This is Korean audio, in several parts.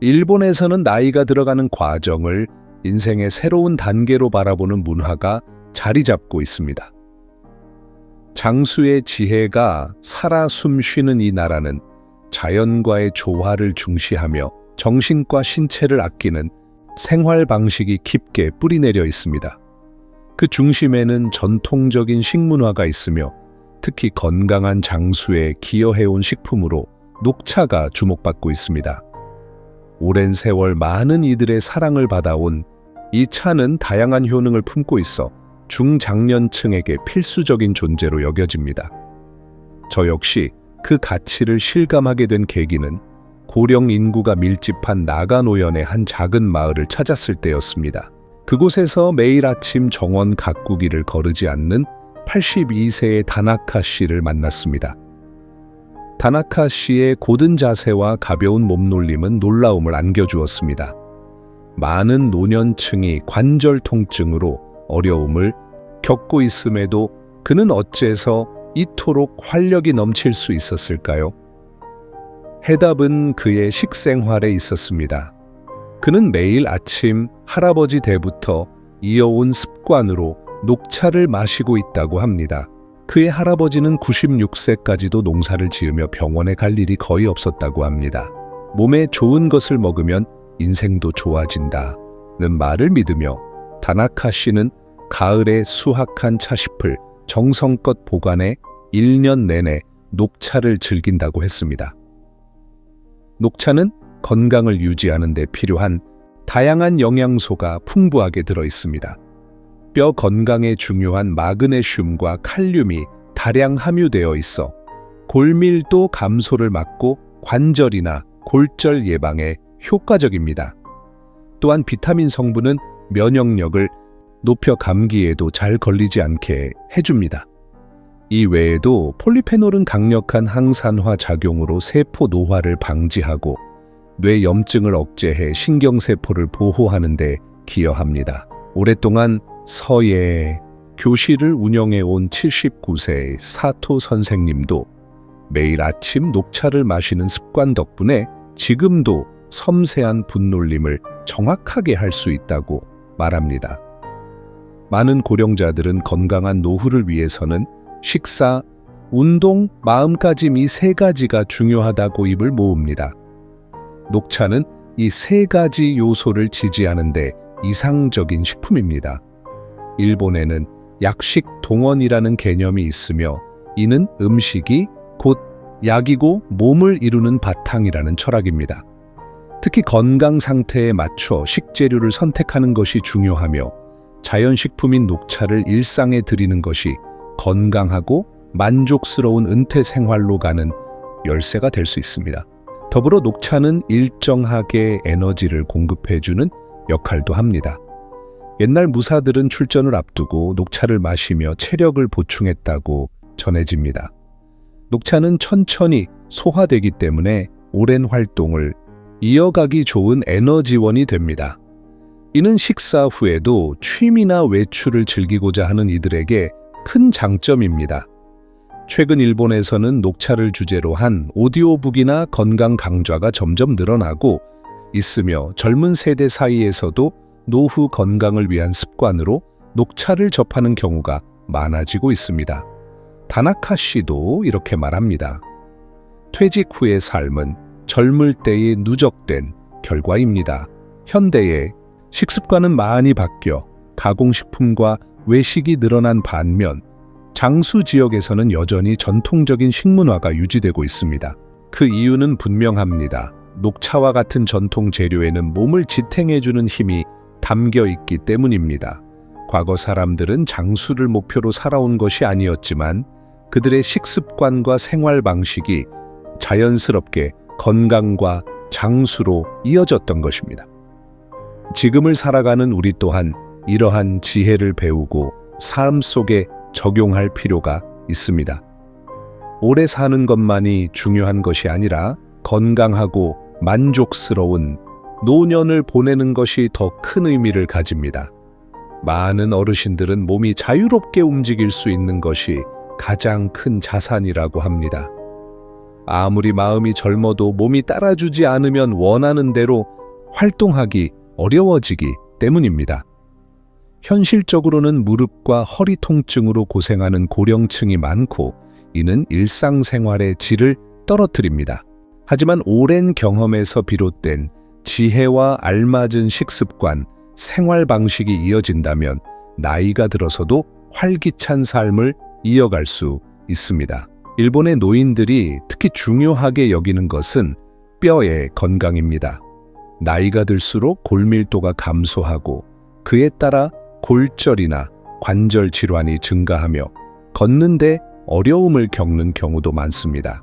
일본에서는 나이가 들어가는 과정을 인생의 새로운 단계로 바라보는 문화가 자리 잡고 있습니다. 장수의 지혜가 살아 숨쉬는 이 나라는 자연과의 조화를 중시하며 정신과 신체를 아끼는 생활 방식이 깊게 뿌리내려 있습니다. 그 중심에는 전통적인 식문화가 있으며 특히 건강한 장수에 기여해온 식품으로 녹차가 주목받고 있습니다. 오랜 세월 많은 이들의 사랑을 받아온 이 차는 다양한 효능을 품고 있어 중장년층에게 필수적인 존재로 여겨집니다. 저 역시 그 가치를 실감하게 된 계기는 고령 인구가 밀집한 나가노현의 한 작은 마을을 찾았을 때였습니다. 그곳에서 매일 아침 정원 가꾸기를 거르지 않는 82세의 다나카 씨를 만났습니다. 다나카 씨의 고든 자세와 가벼운 몸놀림은 놀라움을 안겨주었습니다. 많은 노년층이 관절 통증으로 어려움을 겪고 있음에도 그는 어째서 이토록 활력이 넘칠 수 있었을까요? 해답은 그의 식생활에 있었습니다. 그는 매일 아침 할아버지 때부터 이어온 습관으로 녹차를 마시고 있다고 합니다. 그의 할아버지는 96세까지도 농사를 지으며 병원에 갈 일이 거의 없었다고 합니다. 몸에 좋은 것을 먹으면 인생도 좋아진다는 말을 믿으며 다나카 씨는 가을에 수확한 차잎을 정성껏 보관해 1년 내내 녹차를 즐긴다고 했습니다. 녹차는 건강을 유지하는 데 필요한 다양한 영양소가 풍부하게 들어 있습니다. 뼈 건강에 중요한 마그네슘과 칼륨이 다량 함유되어 있어 골밀도 감소를 막고 관절이나 골절 예방에 효과적입니다. 또한 비타민 성분은 면역력을 높여 감기에도 잘 걸리지 않게 해줍니다. 이 외에도 폴리페놀은 강력한 항산화 작용으로 세포 노화를 방지하고 뇌 염증을 억제해 신경세포를 보호하는 데 기여합니다. 오랫동안 서예 교실을 운영해온 79세의 사토 선생님도 매일 아침 녹차를 마시는 습관 덕분에 지금도 섬세한 분놀림을 정확하게 할 수 있다고 말합니다. 많은 고령자들은 건강한 노후를 위해서는 식사, 운동, 마음가짐 이 세 가지가 중요하다고 입을 모읍니다. 녹차는 이 세 가지 요소를 지지하는 데 이상적인 식품입니다. 일본에는 약식 동원이라는 개념이 있으며 이는 음식이 곧 약이고 몸을 이루는 바탕이라는 철학입니다. 특히 건강 상태에 맞춰 식재료를 선택하는 것이 중요하며 자연식품인 녹차를 일상에 들이는 것이 건강하고 만족스러운 은퇴 생활로 가는 열쇠가 될 수 있습니다. 더불어 녹차는 일정하게 에너지를 공급해주는 역할도 합니다. 옛날 무사들은 출전을 앞두고 녹차를 마시며 체력을 보충했다고 전해집니다. 녹차는 천천히 소화되기 때문에 오랜 활동을 이어가기 좋은 에너지원이 됩니다. 이는 식사 후에도 취미나 외출을 즐기고자 하는 이들에게 큰 장점입니다. 최근 일본에서는 녹차를 주제로 한 오디오북이나 건강 강좌가 점점 늘어나고 있으며 젊은 세대 사이에서도 노후 건강을 위한 습관으로 녹차를 접하는 경우가 많아지고 있습니다. 다나카 씨도 이렇게 말합니다. 퇴직 후의 삶은 젊을 때의 누적된 결과입니다. 현대의 식습관은 많이 바뀌어 가공식품과 외식이 늘어난 반면 장수 지역에서는 여전히 전통적인 식문화가 유지되고 있습니다. 그 이유는 분명합니다. 녹차와 같은 전통 재료에는 몸을 지탱해주는 힘이 담겨 있기 때문입니다. 과거 사람들은 장수를 목표로 살아온 것이 아니었지만 그들의 식습관과 생활 방식이 자연스럽게 건강과 장수로 이어졌던 것입니다. 지금을 살아가는 우리 또한 이러한 지혜를 배우고 삶 속에 적용할 필요가 있습니다. 오래 사는 것만이 중요한 것이 아니라 건강하고 만족스러운 노년을 보내는 것이 더 큰 의미를 가집니다. 많은 어르신들은 몸이 자유롭게 움직일 수 있는 것이 가장 큰 자산이라고 합니다. 아무리 마음이 젊어도 몸이 따라주지 않으면 원하는 대로 활동하기 어려워지기 때문입니다. 현실적으로는 무릎과 허리 통증으로 고생하는 고령층이 많고 이는 일상생활의 질을 떨어뜨립니다. 하지만 오랜 경험에서 비롯된 지혜와 알맞은 식습관, 생활 방식이 이어진다면 나이가 들어서도 활기찬 삶을 이어갈 수 있습니다. 일본의 노인들이 특히 중요하게 여기는 것은 뼈의 건강입니다. 나이가 들수록 골밀도가 감소하고 그에 따라 골절이나 관절 질환이 증가하며 걷는데 어려움을 겪는 경우도 많습니다.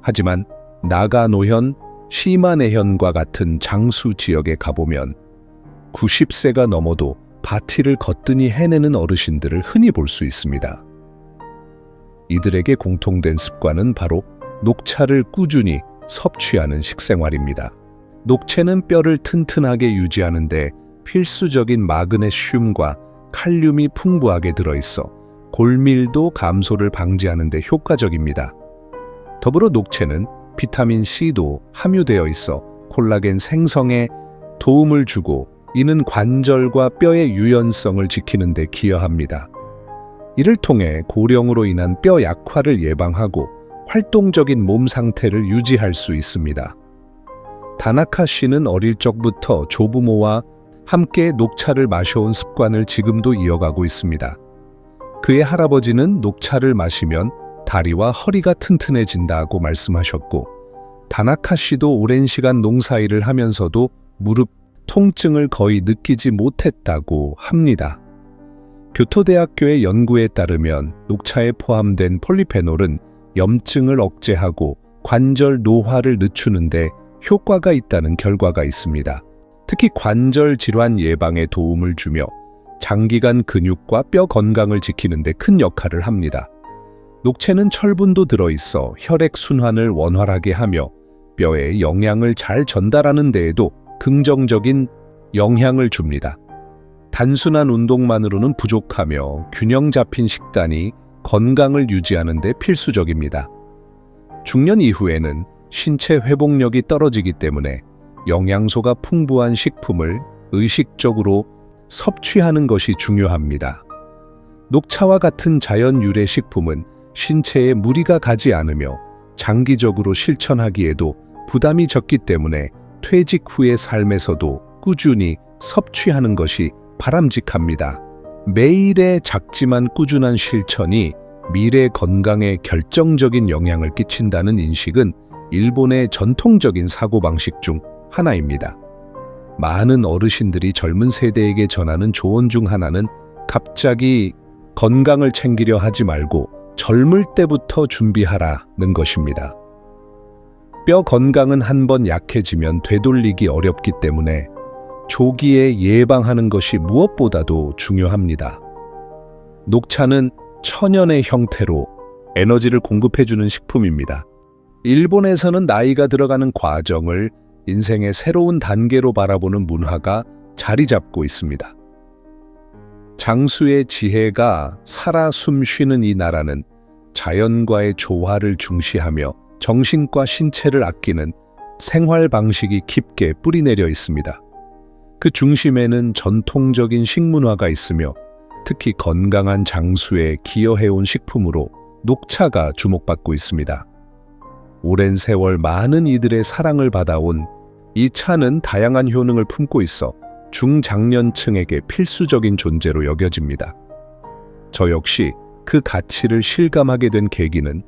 하지만 나가노현, 시마네현과 같은 장수 지역에 가보면 90세가 넘어도 바티를 거뜬히 해내는 어르신들을 흔히 볼 수 있습니다. 이들에게 공통된 습관은 바로 녹차를 꾸준히 섭취하는 식생활입니다. 녹채는 뼈를 튼튼하게 유지하는 데 필수적인 마그네슘과 칼륨이 풍부하게 들어있어 골밀도 감소를 방지하는 데 효과적입니다. 더불어 녹채는 비타민 C도 함유되어 있어 콜라겐 생성에 도움을 주고 이는 관절과 뼈의 유연성을 지키는 데 기여합니다. 이를 통해 고령으로 인한 뼈 약화를 예방하고 활동적인 몸 상태를 유지할 수 있습니다. 다나카 씨는 어릴 적부터 조부모와 함께 녹차를 마셔온 습관을 지금도 이어가고 있습니다. 그의 할아버지는 녹차를 마시면 다리와 허리가 튼튼해진다고 말씀하셨고 다나카 씨도 오랜 시간 농사일을 하면서도 무릎 통증을 거의 느끼지 못했다고 합니다. 교토대학교의 연구에 따르면 녹차에 포함된 폴리페놀은 염증을 억제하고 관절 노화를 늦추는 데 효과가 있다는 결과가 있습니다. 특히 관절 질환 예방에 도움을 주며 장기간 근육과 뼈 건강을 지키는 데 큰 역할을 합니다. 녹채는 철분도 들어있어 혈액 순환을 원활하게 하며 뼈에 영양을 잘 전달하는 데에도 긍정적인 영향을 줍니다. 단순한 운동만으로는 부족하며 균형 잡힌 식단이 건강을 유지하는 데 필수적입니다. 중년 이후에는 신체 회복력이 떨어지기 때문에 영양소가 풍부한 식품을 의식적으로 섭취하는 것이 중요합니다. 녹차와 같은 자연 유래 식품은 신체에 무리가 가지 않으며 장기적으로 실천하기에도 부담이 적기 때문에 퇴직 후의 삶에서도 꾸준히 섭취하는 것이 바람직합니다. 매일의 작지만 꾸준한 실천이 미래 건강에 결정적인 영향을 끼친다는 인식은 일본의 전통적인 사고방식 중 하나입니다. 많은 어르신들이 젊은 세대에게 전하는 조언 중 하나는 갑자기 건강을 챙기려 하지 말고 젊을 때부터 준비하라는 것입니다. 뼈 건강은 한번 약해지면 되돌리기 어렵기 때문에 조기에 예방하는 것이 무엇보다도 중요합니다. 녹차는 천연의 형태로 에너지를 공급해주는 식품입니다. 일본에서는 나이가 들어가는 과정을 인생의 새로운 단계로 바라보는 문화가 자리 잡고 있습니다. 장수의 지혜가 살아 숨쉬는 이 나라는 자연과의 조화를 중시하며 정신과 신체를 아끼는 생활 방식이 깊게 뿌리내려 있습니다. 그 중심에는 전통적인 식문화가 있으며 특히 건강한 장수에 기여해온 식품으로 녹차가 주목받고 있습니다. 오랜 세월 많은 이들의 사랑을 받아온 이 차는 다양한 효능을 품고 있어 중장년층에게 필수적인 존재로 여겨집니다. 저 역시 그 가치를 실감하게 된 계기는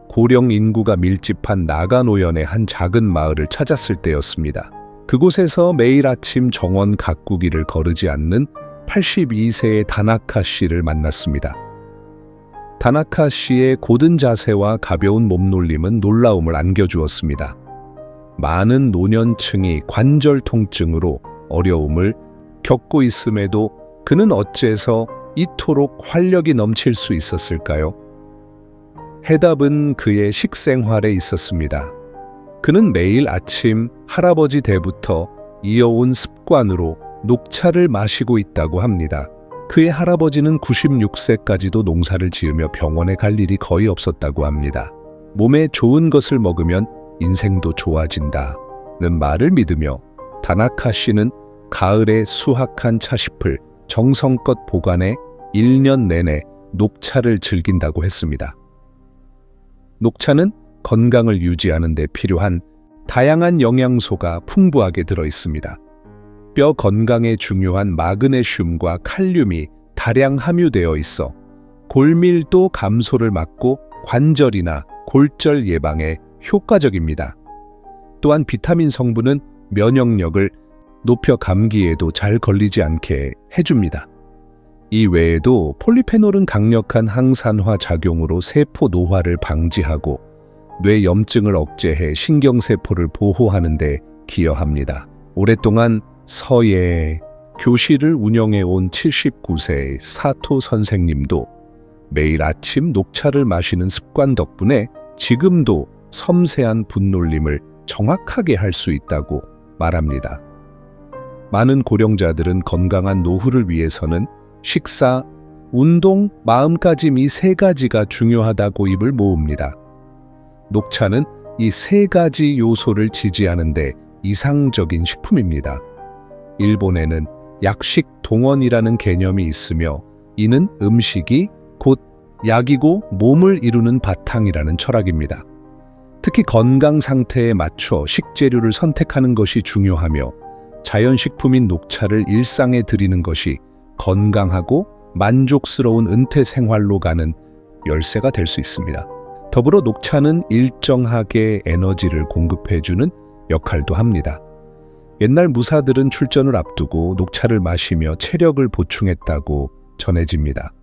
고령 인구가 밀집한 나가노현의 한 작은 마을을 찾았을 때였습니다. 그곳에서 매일 아침 정원 가꾸기를 거르지 않는 82세의 다나카 씨를 만났습니다. 다나카 씨의 고든 자세와 가벼운 몸놀림은 놀라움을 안겨주었습니다. 많은 노년층이 관절 통증으로 어려움을 겪고 있음에도 그는 어째서 이토록 활력이 넘칠 수 있었을까요? 해답은 그의 식생활에 있었습니다. 그는 매일 아침 할아버지 때부터 이어온 습관으로 녹차를 마시고 있다고 합니다. 그의 할아버지는 96세까지도 농사를 지으며 병원에 갈 일이 거의 없었다고 합니다. 몸에 좋은 것을 먹으면 인생도 좋아진다는 말을 믿으며 다나카 씨는 가을에 수확한 차잎을 정성껏 보관해 1년 내내 녹차를 즐긴다고 했습니다. 녹차는 건강을 유지하는 데 필요한 다양한 영양소가 풍부하게 들어 있습니다. 뼈 건강에 중요한 마그네슘과 칼륨이 다량 함유되어 있어 골밀도 감소를 막고 관절이나 골절 예방에 효과적입니다. 또한 비타민 성분은 면역력을 높여 감기에도 잘 걸리지 않게 해줍니다. 이 외에도 폴리페놀은 강력한 항산화 작용으로 세포 노화를 방지하고 뇌 염증을 억제해 신경세포를 보호하는 데 기여합니다. 오랫동안 서예 교실을 운영해 온 79세 사토 선생님도 매일 아침 녹차를 마시는 습관 덕분에 지금도 섬세한 분놀림을 정확하게 할 수 있다고 말합니다. 많은 고령자들은 건강한 노후를 위해서는 식사, 운동, 마음가짐 이 세 가지가 중요하다고 입을 모읍니다. 녹차는 이 세 가지 요소를 지지하는데 이상적인 식품입니다. 일본에는 약식 동원이라는 개념이 있으며 이는 음식이 곧 약이고 몸을 이루는 바탕이라는 철학입니다. 특히 건강 상태에 맞춰 식재료를 선택하는 것이 중요하며 자연식품인 녹차를 일상에 들이는 것이 건강하고 만족스러운 은퇴 생활로 가는 열쇠가 될 수 있습니다. 더불어 녹차는 일정하게 에너지를 공급해주는 역할도 합니다. 옛날 무사들은 출전을 앞두고 녹차를 마시며 체력을 보충했다고 전해집니다.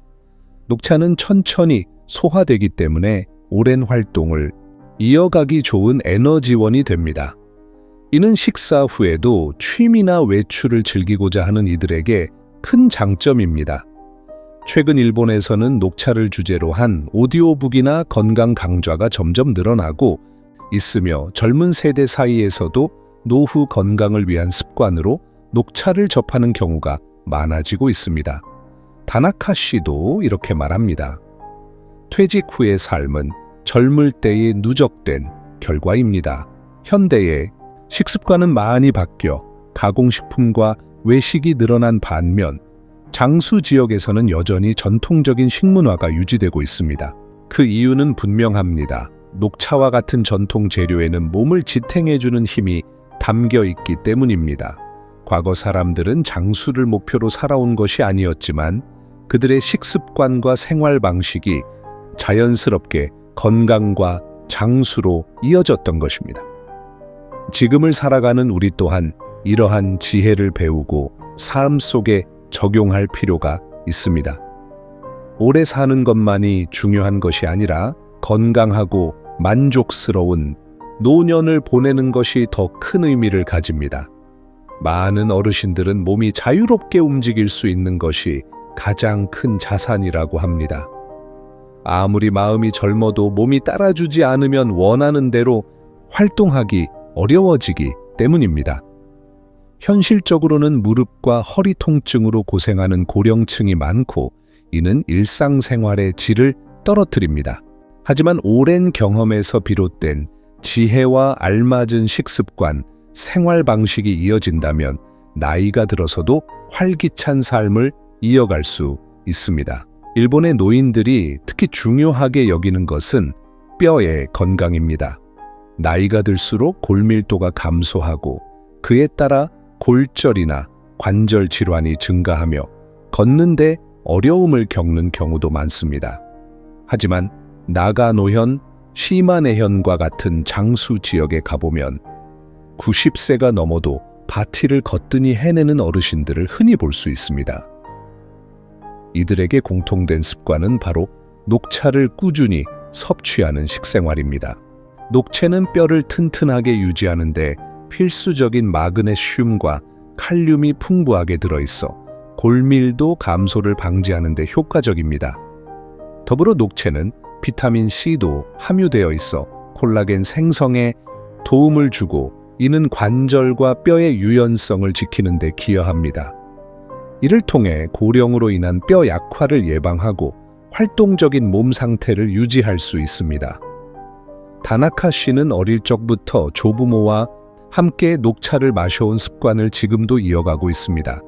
녹차는 천천히 소화되기 때문에 오랜 활동을 이어가기 좋은 에너지원이 됩니다. 이는 식사 후에도 취미나 외출을 즐기고자 하는 이들에게 큰 장점입니다. 최근 일본에서는 녹차를 주제로 한 오디오북이나 건강 강좌가 점점 늘어나고 있으며 젊은 세대 사이에서도 노후 건강을 위한 습관으로 녹차를 접하는 경우가 많아지고 있습니다. 다나카 씨도 이렇게 말합니다. 퇴직 후의 삶은 젊을 때의 누적된 결과입니다. 현대의 식습관은 많이 바뀌어 가공식품과 외식이 늘어난 반면 장수 지역에서는 여전히 전통적인 식문화가 유지되고 있습니다. 그 이유는 분명합니다. 녹차와 같은 전통 재료에는 몸을 지탱해주는 힘이 담겨 있기 때문입니다. 과거 사람들은 장수를 목표로 살아온 것이 아니었지만 그들의 식습관과 생활 방식이 자연스럽게 건강과 장수로 이어졌던 것입니다. 지금을 살아가는 우리 또한 이러한 지혜를 배우고 삶 속에 적용할 필요가 있습니다. 오래 사는 것만이 중요한 것이 아니라 건강하고 만족스러운 노년을 보내는 것이 더 큰 의미를 가집니다. 많은 어르신들은 몸이 자유롭게 움직일 수 있는 것이 가장 큰 자산이라고 합니다. 아무리 마음이 젊어도 몸이 따라주지 않으면 원하는 대로 활동하기 어려워지기 때문입니다. 현실적으로는 무릎과 허리 통증으로 고생하는 고령층이 많고 이는 일상생활의 질을 떨어뜨립니다. 하지만 오랜 경험에서 비롯된 지혜와 알맞은 식습관, 생활 방식이 이어진다면 나이가 들어서도 활기찬 삶을 이어갈 수 있습니다. 일본의 노인들이 특히 중요하게 여기는 것은 뼈의 건강입니다. 나이가 들수록 골밀도가 감소하고 그에 따라 골절이나 관절 질환이 증가하며 걷는데 어려움을 겪는 경우도 많습니다. 하지만 나가노현, 시마네현과 같은 장수 지역에 가보면 90세가 넘어도 바티를 거뜬히 해내는 어르신들을 흔히 볼 수 있습니다. 이들에게 공통된 습관은 바로 녹차를 꾸준히 섭취하는 식생활입니다. 녹차는 뼈를 튼튼하게 유지하는데 필수적인 마그네슘과 칼륨이 풍부하게 들어있어 골밀도 감소를 방지하는 데 효과적입니다. 더불어 녹차는 비타민 C도 함유되어 있어 콜라겐 생성에 도움을 주고 이는 관절과 뼈의 유연성을 지키는 데 기여합니다. 이를 통해 고령으로 인한 뼈 약화를 예방하고 활동적인 몸 상태를 유지할 수 있습니다. 다나카 씨는 어릴 적부터 조부모와 함께 녹차를 마셔온 습관을 지금도 이어가고 있습니다.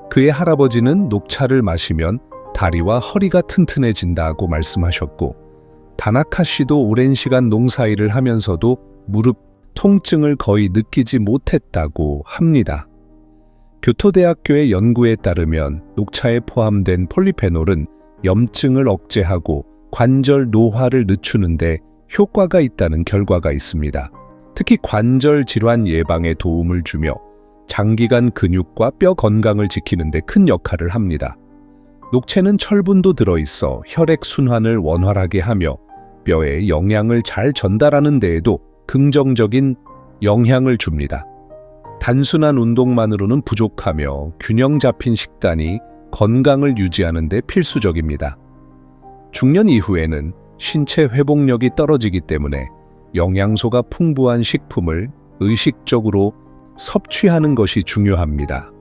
그의 할아버지는 녹차를 마시면 다리와 허리가 튼튼해진다고 말씀하셨고, 다나카 씨도 오랜 시간 농사일을 하면서도 무릎 통증을 거의 느끼지 못했다고 합니다. 교토대학교의 연구에 따르면 녹차에 포함된 폴리페놀은 염증을 억제하고 관절 노화를 늦추는데 효과가 있다는 결과가 있습니다. 특히 관절 질환 예방에 도움을 주며 장기간 근육과 뼈 건강을 지키는 데 큰 역할을 합니다. 녹채는 철분도 들어있어 혈액 순환을 원활하게 하며 뼈에 영양을 잘 전달하는 데에도 긍정적인 영향을 줍니다. 단순한 운동만으로는 부족하며 균형 잡힌 식단이 건강을 유지하는 데 필수적입니다. 중년 이후에는 신체 회복력이 떨어지기 때문에 영양소가 풍부한 식품을 의식적으로 섭취하는 것이 중요합니다.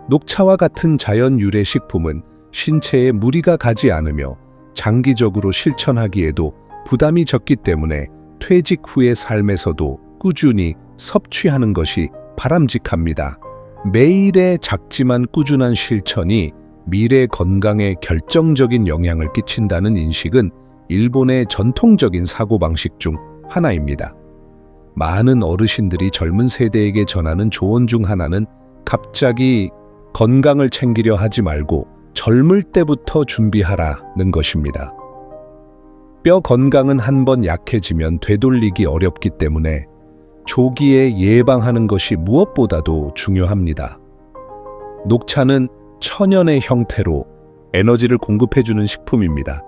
녹차와 같은 자연 유래 식품은 신체에 무리가 가지 않으며 장기적으로 실천하기에도 부담이 적기 때문에 퇴직 후의 삶에서도 꾸준히 섭취하는 것이 바람직합니다. 매일의 작지만 꾸준한 실천이 미래 건강에 결정적인 영향을 끼친다는 인식은 일본의 전통적인 사고방식 중 하나입니다. 많은 어르신들이 젊은 세대에게 전하는 조언 중 하나는 갑자기 건강을 챙기려 하지 말고 젊을 때부터 준비하라는 것입니다. 뼈 건강은 한번 약해지면 되돌리기 어렵기 때문에 조기에 예방하는 것이 무엇보다도 중요합니다. 녹차는 천연의 형태로 에너지를 공급해주는 식품입니다.